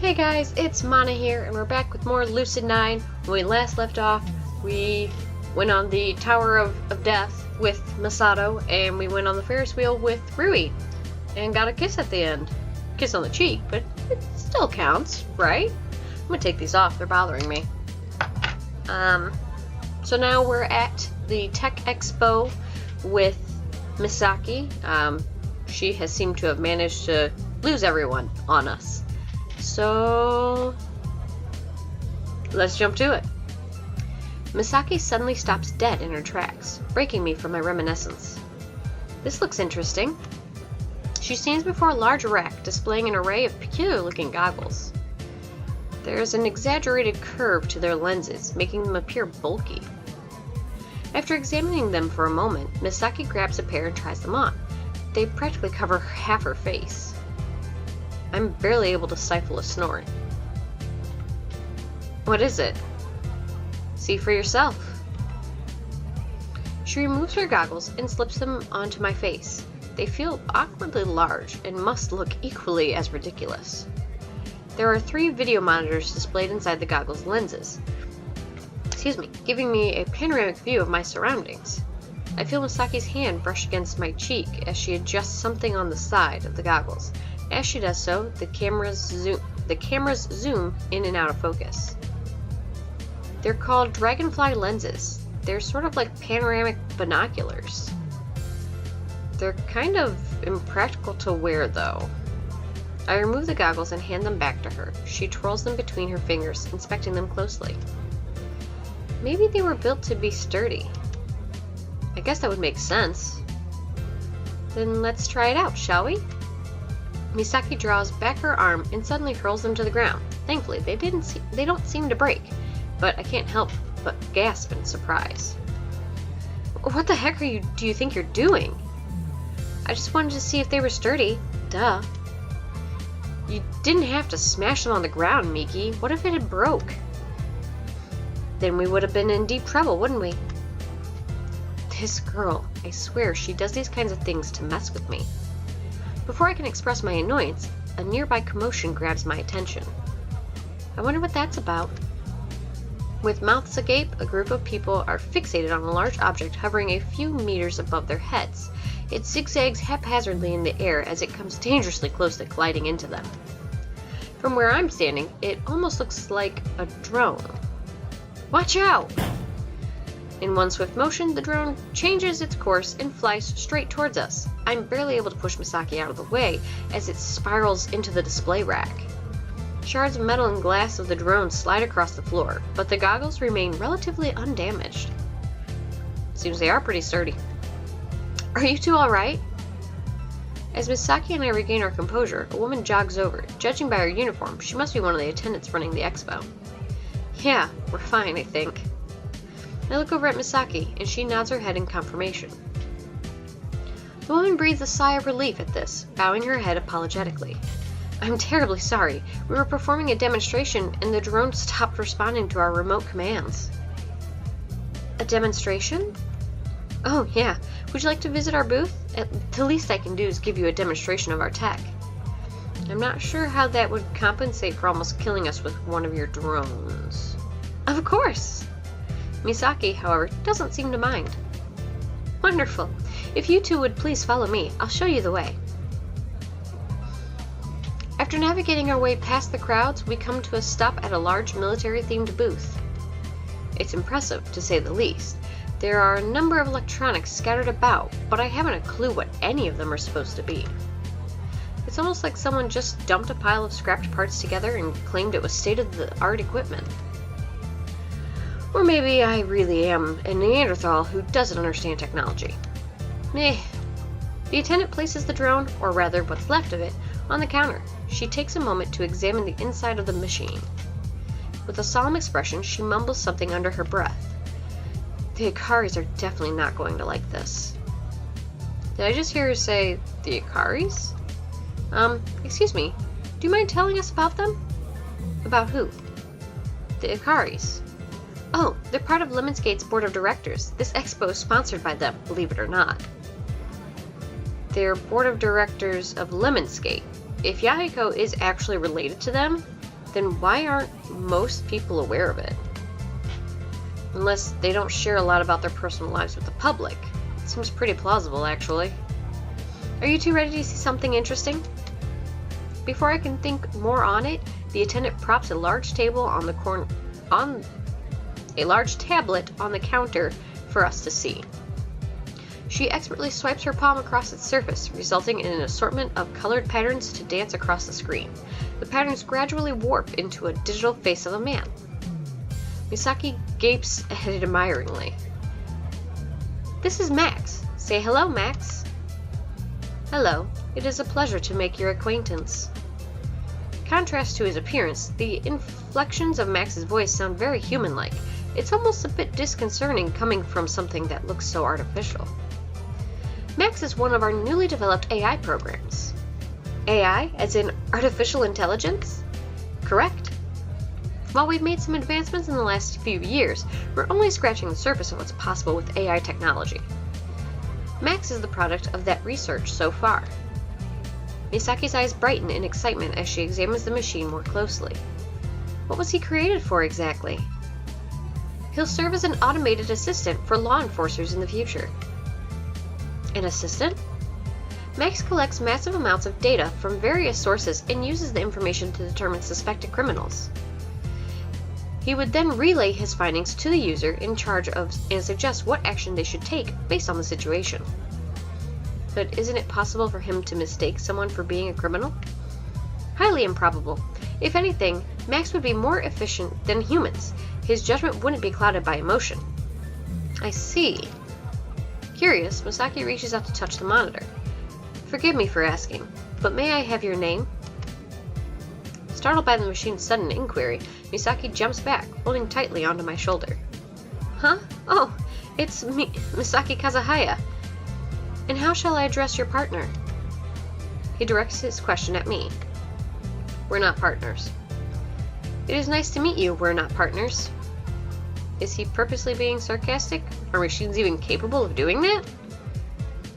Hey guys, it's Mana here, and we're back with more Lucid9. When we last left off, we went on the Tower of Death with Masato, and we went on the Ferris wheel with Rui, and got a kiss at the end. Kiss on the cheek, but it still counts, right? I'm gonna take these off, they're bothering me. So now we're at the Tech Expo with Misaki. She has seemed to have managed to lose everyone on us. So let's jump to it. Misaki suddenly stops dead in her tracks, breaking me from my reminiscence. This looks interesting. She stands before a large rack displaying an array of peculiar-looking goggles. There is an exaggerated curve to their lenses, making them appear bulky. After examining them for a moment, Misaki grabs a pair and tries them on. They practically cover half her face. I'm barely able to stifle a snort. What is it? See for yourself. She removes her goggles and slips them onto my face. They feel awkwardly large and must look equally as ridiculous. There are 3 video monitors displayed inside the goggles' lenses. Giving me a panoramic view of my surroundings. I feel Misaki's hand brush against my cheek as she adjusts something on the side of the goggles. As she does so, the cameras zoom in and out of focus. They're called dragonfly lenses. They're sort of like panoramic binoculars. They're kind of impractical to wear, though. I remove the goggles and hand them back to her. She twirls them between her fingers, inspecting them closely. Maybe they were built to be sturdy. I guess that would make sense. Then let's try it out, shall we? Misaki draws back her arm and suddenly hurls them to the ground. Thankfully, they don't seem to break, but I can't help but gasp in surprise. What the heck do you think you're doing? I just wanted to see if they were sturdy. Duh. You didn't have to smash them on the ground, Miki. What if it had broke? Then we would have been in deep trouble, wouldn't we? This girl, I swear she does these kinds of things to mess with me. Before I can express my annoyance, a nearby commotion grabs my attention. I wonder what that's about. With mouths agape, a group of people are fixated on a large object hovering a few meters above their heads. It zigzags haphazardly in the air as it comes dangerously close to colliding into them. From where I'm standing, it almost looks like a drone. Watch out! In one swift motion, the drone changes its course and flies straight towards us. I'm barely able to push Misaki out of the way as it spirals into the display rack. Shards of metal and glass of the drone slide across the floor, but the goggles remain relatively undamaged. Seems they are pretty sturdy. Are you two alright? As Misaki and I regain our composure, a woman jogs over. Judging by her uniform, she must be one of the attendants running the expo. Yeah, we're fine, I think. I look over at Misaki, and she nods her head in confirmation. The woman breathes a sigh of relief at this, bowing her head apologetically. I'm terribly sorry. We were performing a demonstration, and the drone stopped responding to our remote commands. A demonstration? Oh, yeah. Would you like to visit our booth? The least I can do is give you a demonstration of our tech. I'm not sure how that would compensate for almost killing us with one of your drones. Of course! Misaki, however, doesn't seem to mind. Wonderful. If you two would please follow me, I'll show you the way. After navigating our way past the crowds, we come to a stop at a large military-themed booth. It's impressive, to say the least. There are a number of electronics scattered about, but I haven't a clue what any of them are supposed to be. It's almost like someone just dumped a pile of scrapped parts together and claimed it was state-of-the-art equipment. Or maybe I really am a Neanderthal who doesn't understand technology. The attendant places the drone, or rather what's left of it, on the counter. She takes a moment to examine the inside of the machine. With a solemn expression, she mumbles something under her breath. The Ikaris are definitely not going to like this. Did I just hear her say, the Ikaris? Excuse me, do you mind telling us about them? About who? The Ikaris. Oh, they're part of Lemonscate's board of directors. This expo is sponsored by them, believe it or not. They're board of directors of Lemonscate. If Yahiko is actually related to them, Then why aren't most people aware of it? Unless they don't share a lot about their personal lives with the public. It seems pretty plausible, actually. Are you two ready to see something interesting? Before I can think more on it, the attendant props a large tablet on the counter for us to see. She expertly swipes her palm across its surface, resulting in an assortment of colored patterns to dance across the screen. The patterns gradually warp into a digital face of a man. Misaki gapes at it admiringly. This is Max. Say hello, Max. Hello. It is a pleasure to make your acquaintance. Contrast to his appearance, the inflections of Max's voice sound very human-like. It's almost a bit disconcerting coming from something that looks so artificial. Max is one of our newly developed AI programs. AI, as in artificial intelligence? Correct. While we've made some advancements in the last few years, we're only scratching the surface of what's possible with AI technology. Max is the product of that research so far. Misaki's eyes brighten in excitement as she examines the machine more closely. What was he created for exactly? He'll serve as an automated assistant for law enforcers in the future. An assistant? Max collects massive amounts of data from various sources and uses the information to determine suspected criminals. He would then relay his findings to the user in charge of and suggest what action they should take based on the situation. But isn't it possible for him to mistake someone for being a criminal? Highly improbable. If anything, Max would be more efficient than humans. His judgment wouldn't be clouded by emotion. I see. Curious, Misaki reaches out to touch the monitor. Forgive me for asking, but may I have your name? Startled by the machine's sudden inquiry, Misaki jumps back, holding tightly onto my shoulder. Huh? Oh, it's me, Misaki Kazuhaya. And how shall I address your partner? He directs his question at me. We're not partners. It is nice to meet you, we're not partners. Is he purposely being sarcastic? Are machines even capable of doing that?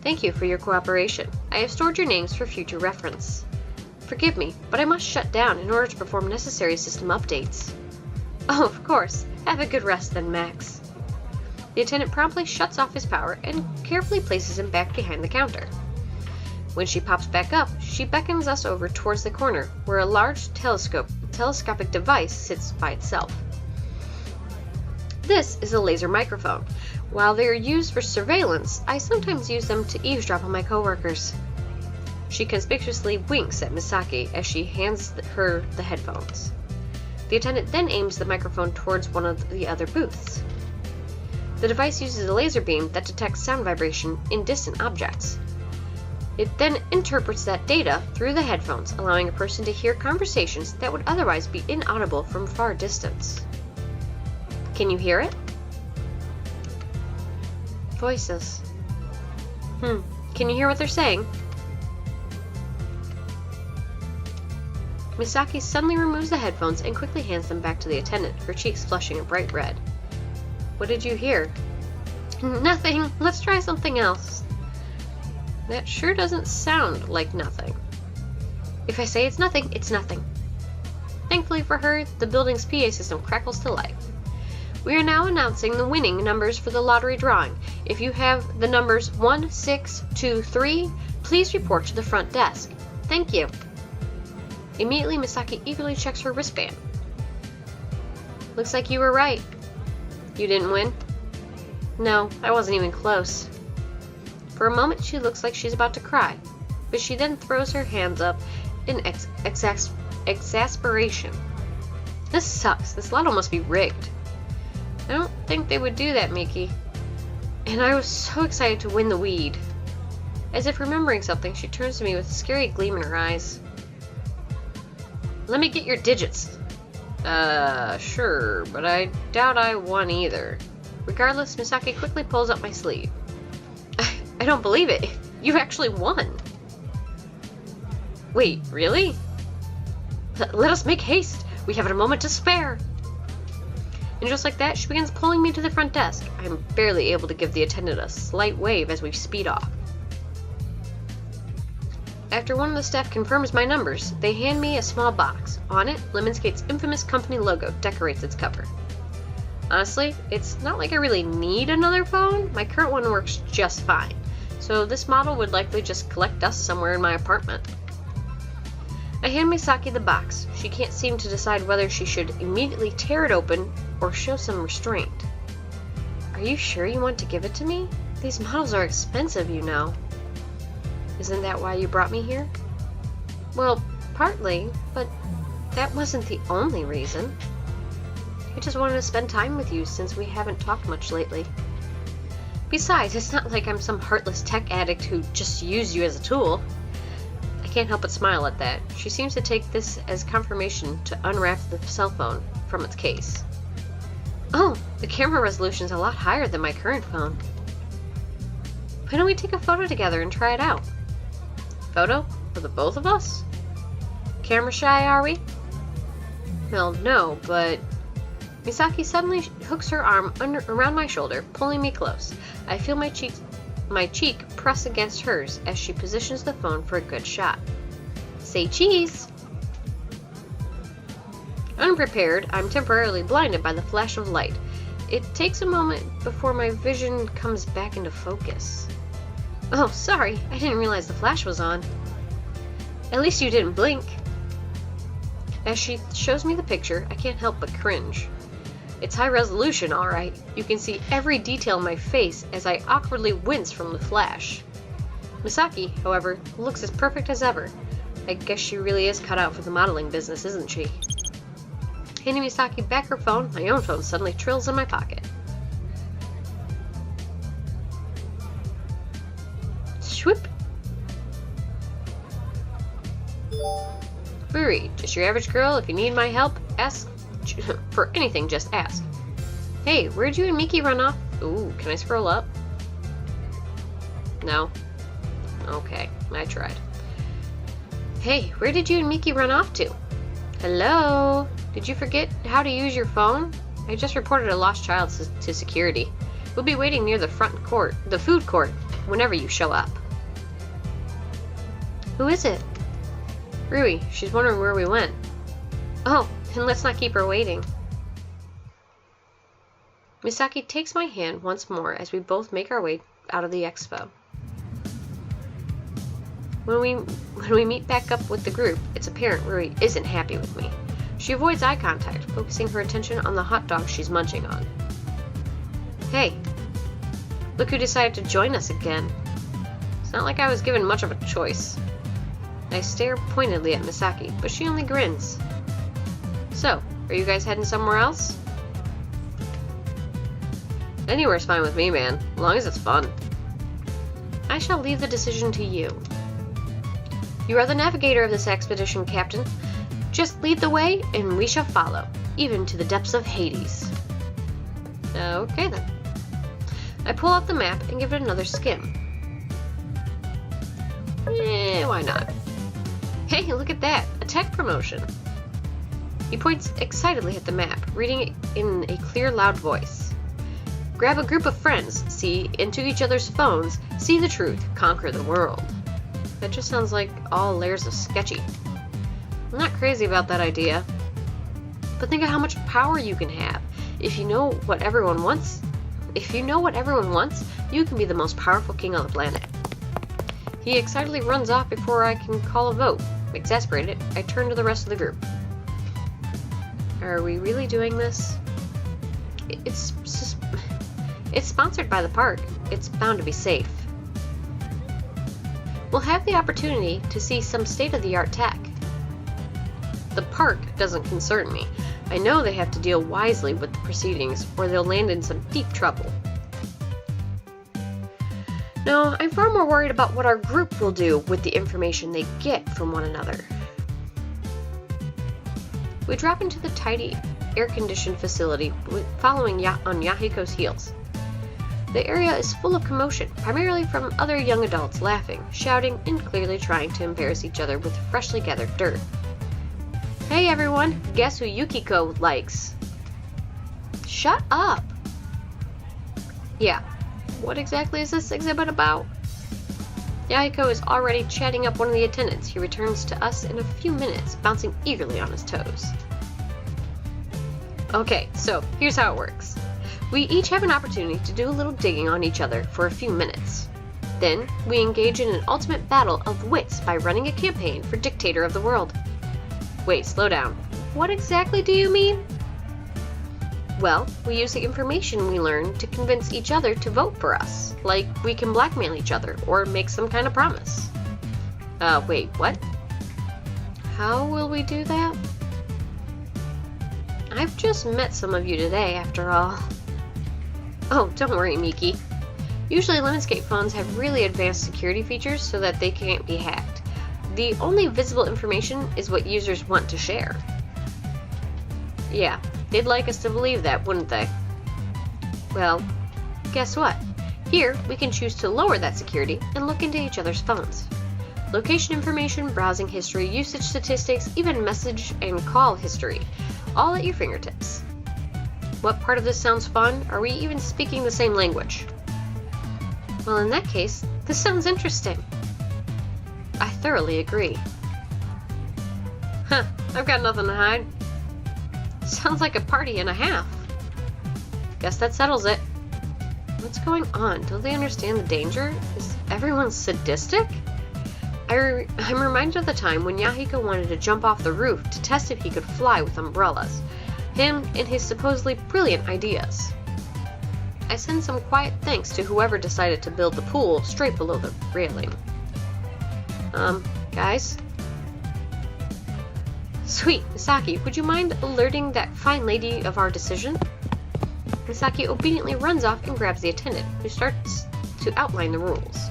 Thank you for your cooperation. I have stored your names for future reference. Forgive me, but I must shut down in order to perform necessary system updates. Oh, of course. Have a good rest then, Max. The attendant promptly shuts off his power and carefully places him back behind the counter. When she pops back up, she beckons us over towards the corner, where a large telescopic device sits by itself. This is a laser microphone. While they are used for surveillance, I sometimes use them to eavesdrop on my coworkers. She conspicuously winks at Misaki as she hands her the headphones. The attendant then aims the microphone towards one of the other booths. The device uses a laser beam that detects sound vibration in distant objects. It then interprets that data through the headphones, allowing a person to hear conversations that would otherwise be inaudible from far distance. Can you hear it? Voices. Can you hear what they're saying? Misaki suddenly removes the headphones and quickly hands them back to the attendant, her cheeks flushing a bright red. What did you hear? Nothing. Let's try something else. That sure doesn't sound like nothing. If I say it's nothing, it's nothing. Thankfully for her, the building's PA system crackles to life. We are now announcing the winning numbers for the lottery drawing. If you have the numbers 1, 6, 2, 3, please report to the front desk. Thank you. Immediately, Misaki eagerly checks her wristband. Looks like you were right. You didn't win? No, I wasn't even close. For a moment, she looks like she's about to cry, but she then throws her hands up in exasperation. This sucks. This lotto must be rigged. I don't think they would do that, Miki. And I was so excited to win the weed. As if remembering something, she turns to me with a scary gleam in her eyes. Let me get your digits. Sure, but I doubt I won either. Regardless, Misaki quickly pulls up my sleeve. I don't believe it. You actually won. Wait, really? Let us make haste. We have a moment to spare. And just like that, she begins pulling me to the front desk. I am barely able to give the attendant a slight wave as we speed off. After one of the staff confirms my numbers, they hand me a small box. On it, Lemonskate's infamous company logo decorates its cover. Honestly, it's not like I really need another phone. My current one works just fine, so this model would likely just collect dust somewhere in my apartment. I hand Misaki the box. She can't seem to decide whether she should immediately tear it open or show some restraint. Are you sure you want to give it to me? These models are expensive, you know. Isn't that why you brought me here? Well, partly, but that wasn't the only reason. I just wanted to spend time with you since we haven't talked much lately. Besides, it's not like I'm some heartless tech addict who just used you as a tool. I can't help but smile at that. She seems to take this as confirmation to unwrap the cell phone from its case. Oh, the camera resolution's a lot higher than my current phone. Why don't we take a photo together and try it out? Photo? For the both of us? Camera shy, are we? Well, no, but... Misaki suddenly hooks her arm around my shoulder, pulling me close. I feel my cheek press against hers as she positions the phone for a good shot. Say cheese! Unprepared, I'm temporarily blinded by the flash of light. It takes a moment before my vision comes back into focus. Oh, sorry, I didn't realize the flash was on. At least you didn't blink. As she shows me the picture, I can't help but cringe. It's high resolution, alright. You can see every detail in my face as I awkwardly wince from the flash. Misaki, however, looks as perfect as ever. I guess she really is cut out for the modeling business, isn't she? Handing Misaki back her phone, my own phone suddenly trills in my pocket. Swoop! Furi, just your average girl. If you need my help, ask for anything, just ask. Hey, where'd you and Miki run off? Ooh, can I scroll up? No? Okay, I tried. Hey, where did you and Miki run off to? Hello? Did you forget how to use your phone? I just reported a lost child to security. We'll be waiting near the food court, whenever you show up. Who is it? Rui, she's wondering where we went. Oh, then let's not keep her waiting. Misaki takes my hand once more as we both make our way out of the expo. When we meet back up with the group, it's apparent Rui isn't happy with me. She avoids eye contact, focusing her attention on the hot dog she's munching on. Hey, look who decided to join us again. It's not like I was given much of a choice. I stare pointedly at Misaki, but she only grins. So, are you guys heading somewhere else? Anywhere's fine with me, man, as long as it's fun. I shall leave the decision to you. You are the navigator of this expedition, Captain. Just lead the way, and we shall follow, even to the depths of Hades. Okay then. I pull out the map and give it another skim. Why not? Hey, look at that! A tech promotion! He points excitedly at the map, reading it in a clear, loud voice. Grab a group of friends, see into each other's phones, see the truth, conquer the world. That just sounds like all layers of sketchy. I'm not crazy about that idea. But think of how much power you can have. If you know what everyone wants, you can be the most powerful king on the planet. He excitedly runs off before I can call a vote. Exasperated, I turn to the rest of the group. Are we really doing this? It's sponsored by the park. It's bound to be safe. We'll have the opportunity to see some state-of-the-art tech. The park doesn't concern me. I know they have to deal wisely with the proceedings, or they'll land in some deep trouble. No, I'm far more worried about what our group will do with the information they get from one another. We drop into the tidy, air-conditioned facility, following on Yahiko's heels. The area is full of commotion, primarily from other young adults laughing, shouting, and clearly trying to embarrass each other with freshly gathered dirt. Hey everyone, guess who Yukiko likes? Shut up! Yeah, what exactly is this exhibit about? Yahiko is already chatting up one of the attendants. He returns to us in a few minutes, bouncing eagerly on his toes. Okay, so here's how it works. We each have an opportunity to do a little digging on each other for a few minutes. Then, we engage in an ultimate battle of wits by running a campaign for Dictator of the World. Wait, slow down. What exactly do you mean? Well, we use the information we learn to convince each other to vote for us. Like, we can blackmail each other or make some kind of promise. Wait, what? How will we do that? I've just met some of you today, after all. Oh, don't worry, Miki. Usually Lemonscape phones have really advanced security features so that they can't be hacked. The only visible information is what users want to share. Yeah, they'd like us to believe that, wouldn't they? Well, guess what? Here, we can choose to lower that security and look into each other's phones. Location information, browsing history, usage statistics, even message and call history, all at your fingertips. What part of this sounds fun? Are we even speaking the same language? Well, in that case, this sounds interesting. I thoroughly agree. Huh, I've got nothing to hide. Sounds like a party and a half. Guess that settles it. What's going on? Don't they understand the danger? Is everyone sadistic? I'm reminded of the time when Yahiko wanted to jump off the roof to test if he could fly with umbrellas. Him and his supposedly brilliant ideas. I send some quiet thanks to whoever decided to build the pool straight below the railing. Guys? Sweet, Misaki, would you mind alerting that fine lady of our decision? Misaki obediently runs off and grabs the attendant, who starts to outline the rules.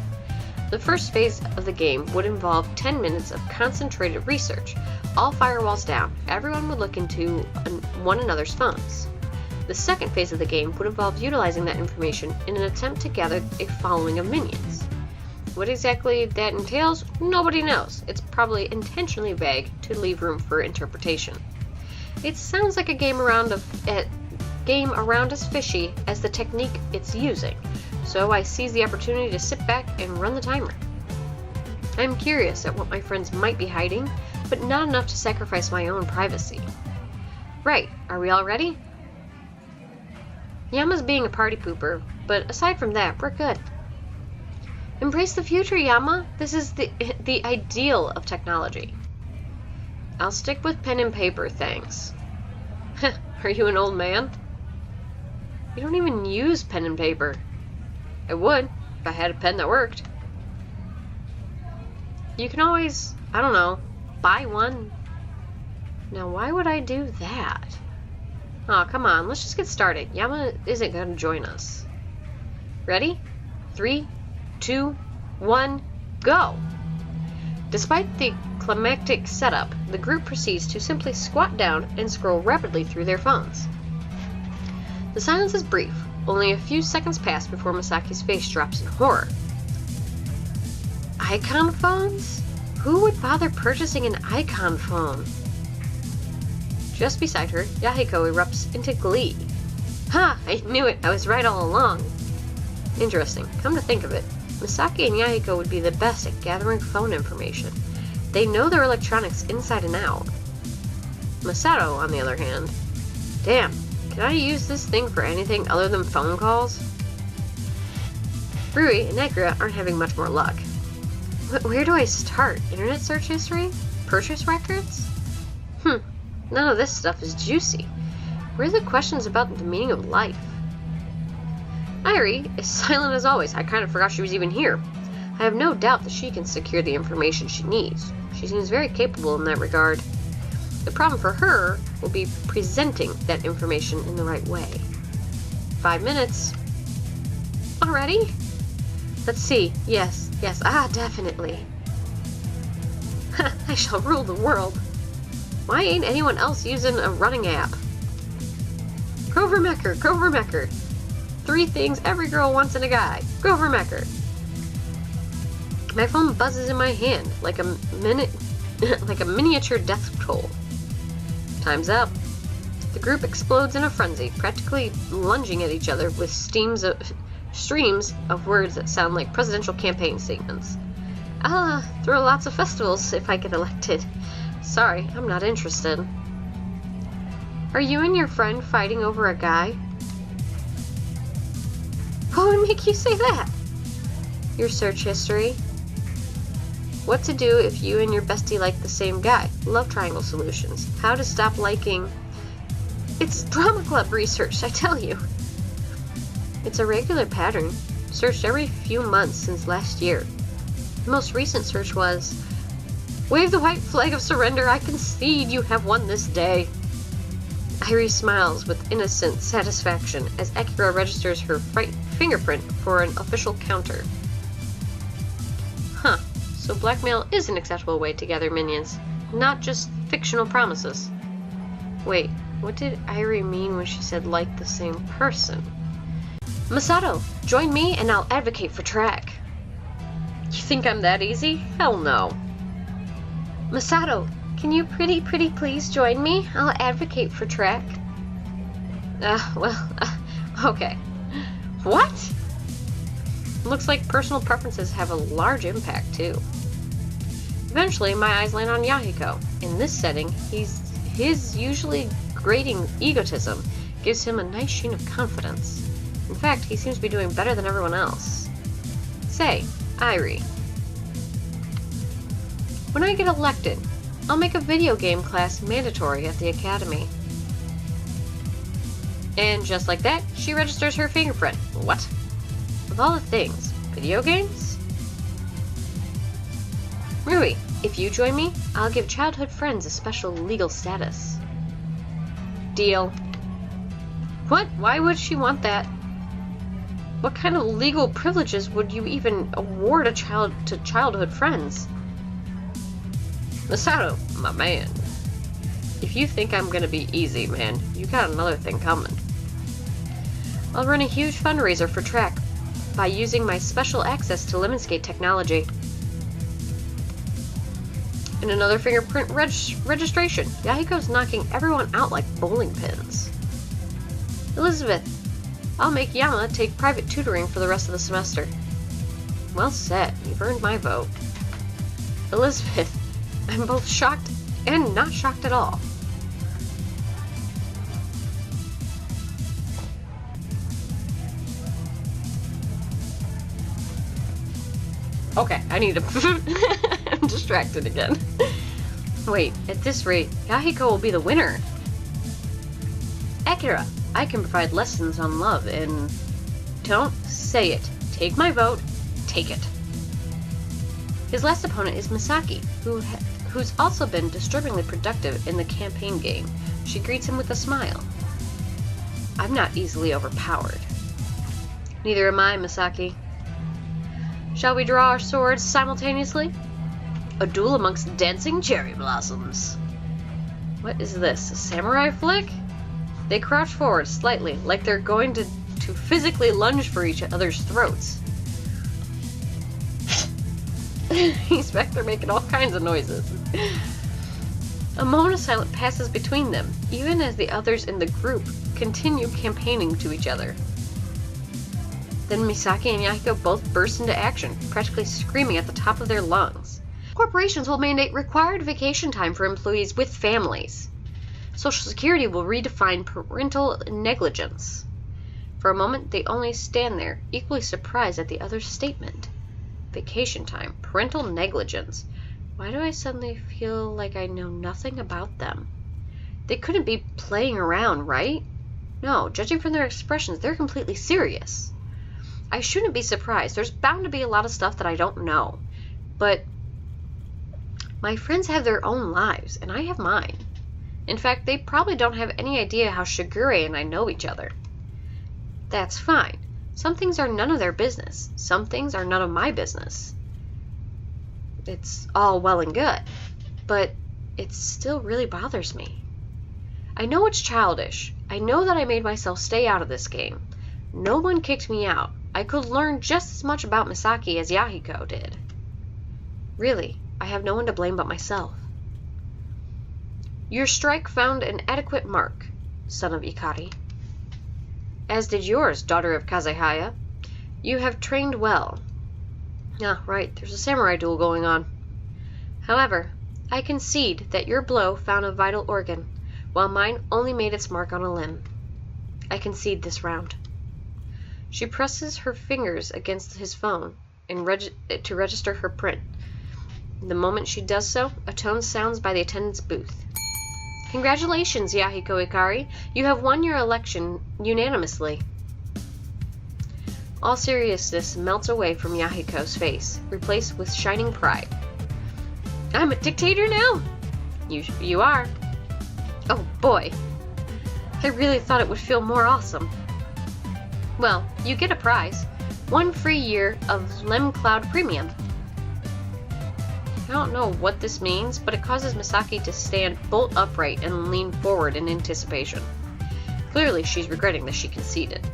The first phase of the game would involve 10 minutes of concentrated research. All firewalls down, everyone would look into one another's phones. The second phase of the game would involve utilizing that information in an attempt to gather a following of minions. What exactly that entails, nobody knows. It's probably intentionally vague to leave room for interpretation. It sounds like a game around as fishy as the technique it's using, so I seize the opportunity to sit back and run the timer. I'm curious at what my friends might be hiding, but not enough to sacrifice my own privacy. Right, are we all ready? Yama's being a party pooper, but aside from that, we're good. Embrace the future, Yama. This is the ideal of technology. I'll stick with pen and paper, thanks. Are you an old man? You don't even use pen and paper. I would, if I had a pen that worked. You can always, I don't know, buy one. Now, why would I do that? Aw, come on, let's just get started. Yama isn't going to join us. Ready? 3, 2, 1, go! Despite the climactic setup, the group proceeds to simply squat down and scroll rapidly through their phones. The silence is brief. Only a few seconds pass before Misaki's face drops in horror. Icon phones? Who would bother purchasing an icon phone? Just beside her, Yahiko erupts into glee. Ha! I knew it! I was right all along! Interesting. Come to think of it, Misaki and Yahiko would be the best at gathering phone information. They know their electronics inside and out. Masato, on the other hand, damn, can I use this thing for anything other than phone calls? Rui and Negra aren't having much more luck. Where do I start? Internet search history? Purchase records? None of this stuff is juicy. Where are the questions about the meaning of life? Irie is silent as always. I kind of forgot she was even here. I have no doubt that she can secure the information she needs. She seems very capable in that regard. The problem for her will be presenting that information in the right way. 5 minutes. Already? Let's see. Yes, definitely. I shall rule the world. Why ain't anyone else using a running app? Grover Mecker. 3 things every girl wants in a guy. Grover Mecker. My phone buzzes in my hand like a miniature death toll. Time's up. The group explodes in a frenzy, practically lunging at each other with streams of words that sound like presidential campaign statements. I'll throw lots of festivals if I get elected. Sorry, I'm not interested. Are you and your friend fighting over a guy? What would make you say that? Your search history. What to do if you and your bestie like the same guy. Love triangle solutions. How to stop liking... It's drama club research, I tell you. It's a regular pattern. Searched every few months since last year. The most recent search was... Wave the white flag of surrender. I concede you have won this day. Irie smiles with innocent satisfaction as Akira registers her fingerprint for an official counter. Huh. So blackmail is an acceptable way to gather minions, not just fictional promises. Wait, what did Irie mean when she said like the same person? Masato, join me and I'll advocate for track. You think I'm that easy? Hell no. Masato, can you pretty please join me? I'll advocate for track. Okay. What? Looks like personal preferences have a large impact, too. Eventually, my eyes land on Yahiko. In this setting, his usually grating egotism gives him a nice sheen of confidence. In fact, he seems to be doing better than everyone else. Say, Irie. When I get elected, I'll make a video game class mandatory at the academy. And just like that, she registers her fingerprint. What? Of all the things, video games? Rui, if you join me, I'll give childhood friends a special legal status. Deal. What? Why would she want that? What kind of legal privileges would you even award a child to childhood friends? Masato, my man. If you think I'm gonna be easy, man, you got another thing coming. I'll run a huge fundraiser for track by using my special access to Lemonscape technology. And another fingerprint registration. Yahiko's knocking everyone out like bowling pins. Elizabeth, I'll make Yama take private tutoring for the rest of the semester. Well said. You've earned my vote. Elizabeth, I'm both shocked and not shocked at all. Okay, I need to... I'm distracted again. Wait, at this rate, Yahiko will be the winner. Akira, I can provide lessons on love and... Don't say it. Take my vote. Take it. His last opponent is Misaki, who's also been disturbingly productive in the campaign game. She greets him with a smile. I'm not easily overpowered. Neither am I, Misaki. Shall we draw our swords simultaneously? A duel amongst dancing cherry blossoms. What is this, a samurai flick? They crouch forward slightly, like they're going to physically lunge for each other's throats. He's back there making all kinds of noises. A moment of silence passes between them, even as the others in the group continue campaigning to each other. Then Misaki and Yahiko both burst into action, practically screaming at the top of their lungs. Corporations will mandate required vacation time for employees with families. Social Security will redefine parental negligence. For a moment, they only stand there, equally surprised at the other's statement. Vacation time, parental negligence. Why do I suddenly feel like I know nothing about them? They couldn't be playing around, right? No, judging from their expressions, they're completely serious. I shouldn't be surprised. There's bound to be a lot of stuff that I don't know. But my friends have their own lives, and I have mine. In fact, they probably don't have any idea how Shigure and I know each other. That's fine. Some things are none of their business. Some things are none of my business. It's all well and good, but it still really bothers me. I know it's childish. I know that I made myself stay out of this game. No one kicked me out. I could learn just as much about Misaki as Yahiko did. Really, I have no one to blame but myself. Your strike found an adequate mark, son of Ikari. As did yours, daughter of Kazehaya. You have trained well. Ah, right, there's a samurai duel going on. However, I concede that your blow found a vital organ, while mine only made its mark on a limb. I concede this round. She presses her fingers against his phone to register her print. The moment she does so, a tone sounds by the attendant's booth. Congratulations, Yahiko Ikari. You have won your election unanimously. All seriousness melts away from Yahiko's face, replaced with shining pride. I'm a dictator now? You are. Oh boy. I really thought it would feel more awesome. Well, you get a prize. 1 free year of Lem Cloud Premium. I don't know what this means, but it causes Misaki to stand bolt upright and lean forward in anticipation. Clearly, she's regretting that she conceded.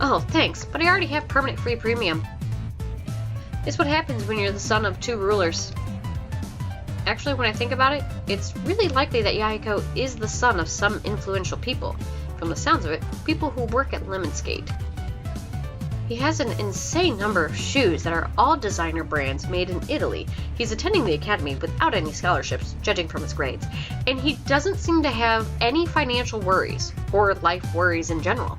Oh, thanks, but I already have permanent free premium. It's what happens when you're the son of 2 rulers. Actually, when I think about it, it's really likely that Yahiko is the son of some influential people. From the sounds of it, people who work at Lemonsgate. He has an insane number of shoes that are all designer brands made in Italy. He's attending the academy without any scholarships, judging from his grades. And he doesn't seem to have any financial worries, or life worries in general.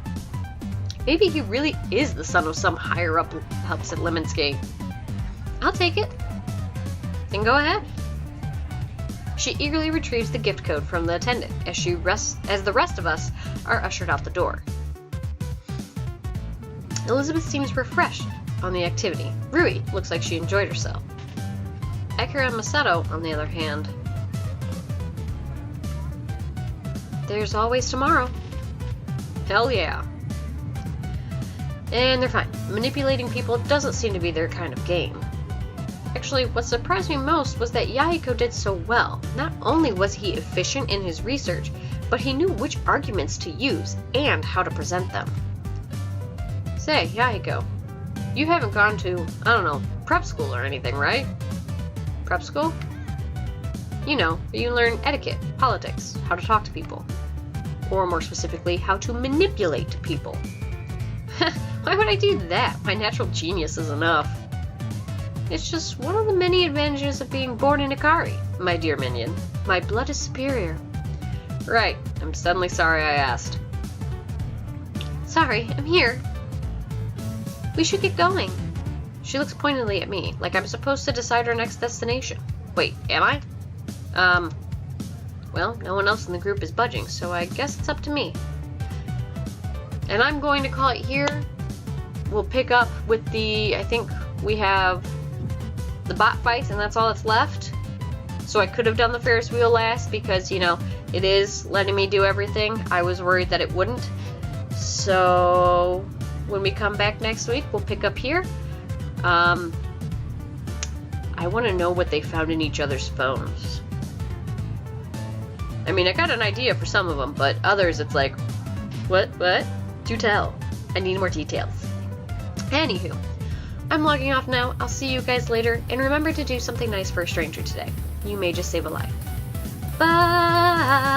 Maybe he really is the son of some higher-up helps at Lemonsgate. I'll take it. Then go ahead. She eagerly retrieves the gift code from the attendant as the rest of us are ushered out the door. Elizabeth seems refreshed on the activity. Rui looks like she enjoyed herself. Ekira and Masato, on the other hand, there's always tomorrow. Hell yeah. And they're fine. Manipulating people doesn't seem to be their kind of game. Actually, what surprised me most was that Yahiko did so well. Not only was he efficient in his research, but he knew which arguments to use and how to present them. Say, Yahiko, you haven't gone to, I don't know, prep school or anything, right? Prep school? You know, you learn etiquette, politics, how to talk to people. Or more specifically, how to manipulate people. Why would I do that? My natural genius is enough. It's just one of the many advantages of being born in Ikari, my dear minion. My blood is superior. Right, I'm suddenly sorry I asked. Sorry, I'm here. We should get going. She looks pointedly at me, like I'm supposed to decide our next destination. Wait, am I? Well, no one else in the group is budging, so I guess it's up to me. And I'm going to call it here. We'll pick up with I think we have the bot fights, and that's all that's left. So I could have done the Ferris wheel last because, you know, it is letting me do everything. I was worried that it wouldn't. So when we come back next week, we'll pick up here. I want to know what they found in each other's phones. I mean, I got an idea for some of them, but others it's like, what? Do tell. I need more details. Anywho, I'm logging off now. I'll see you guys later, and remember to do something nice for a stranger today. You may just save a life. Bye!